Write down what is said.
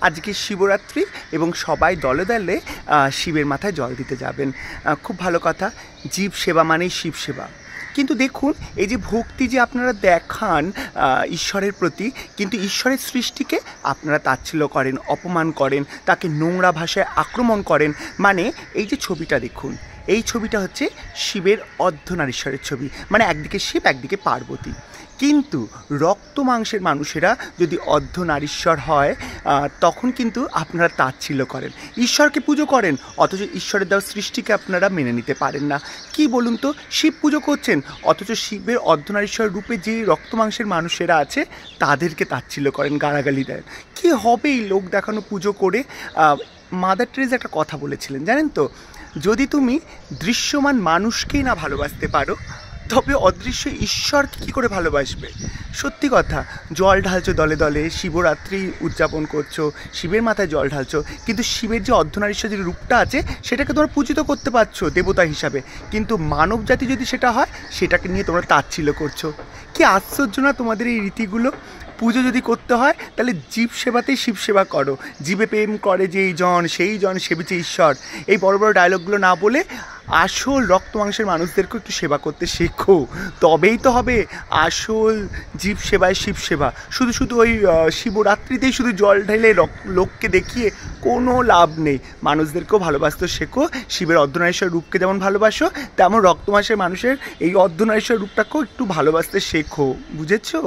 আজকে শিবরাত্রি এবং সবাই দলে দলে শিবের মাথায় জল দিতে যাবেন। খুব ভালো কথা, জীব সেবা মানেই শিব সেবা। কিন্তু দেখুন, এই যে ভক্তি যে আপনারা দেখান ঈশ্বরের প্রতি, কিন্তু ঈশ্বরের সৃষ্টিকে আপনারা তাচ্ছিল্য করেন, অপমান করেন, তাকে নোংরা ভাষায় আক্রমণ করেন। মানে এই যে ছবিটা দেখুন, এই ছবিটা হচ্ছে শিবের অর্ধনারীশ্বরের ছবি, মানে একদিকে শিব একদিকে পার্বতী। কিন্তু রক্ত মাংসের মানুষেরা যদি অর্ধনারীশ্বর হয় তখন কিন্তু আপনারা তাচ্ছিল্য করেন, ঈশ্বরকে পুজো করেন, অথচ ঈশ্বরের দেওয়া সৃষ্টিকে আপনারা মেনে নিতে পারেন না। কি বলুন তো, শিব পুজো করছেন, অথচ শিবের অর্ধনারীশ্বর রূপে যে রক্ত মাংসের মানুষেরা আছে তাদেরকে তাচ্ছিল্য করেন, গালাগালি দেন। কি হবে এই লোক দেখানো পুজো করে? মাদার টেরেসা একটা কথা বলেছিলেন জানেন তো, যদি তুমি দৃশ্যমান মানুষকেই না ভালোবাসতে পারো তবে অদৃশ্য ঈশ্বরকে কী করে ভালোবাসবে? সত্যি কথা, জল ঢালছো দলে দলে, শিবরাত্রি উদযাপন করছো, শিবের মাথায় জল ঢালছো, কিন্তু শিবের যে অর্ধনারীশ্বর যে রূপটা আছে সেটাকে তোমরা পূজিত করতে পারছো দেবতা হিসাবে, কিন্তু মানব জাতি যদি সেটা হয় সেটাকে নিয়ে তোমরা তাচ্ছিল্য করছো। কি আশ্চর্য না তোমাদের এই রীতিগুলো! পুজো যদি করতে হয় তাহলে জীব সেবাতেই শিব সেবা করো, জীবে প্রেম করে যেই জন সেই জন সেবিছে ঈশ্বর, এই বড় বড় ডায়লগগুলো না বলে আসল রক্ত মাংসের মানুষদেরকে একটু সেবা করতে শেখো, তবেই তো হবে আসল জীব সেবায় শিব সেবা। শুধু শুধু ওই শিবরাত্রিতেই শুধু জল ঢেলে লোককে দেখিয়ে কোনো লাভ নেই। মানুষদেরকেও ভালোবাসতে শেখো, শিবের অর্ধনারীশ্বর রূপকে যেমন ভালোবাসো তেমন রক্ত মাংসের মানুষের এই অর্ধনারীশ্বর রূপটাকেও একটু ভালোবাসতে শেখো, বুঝেছো?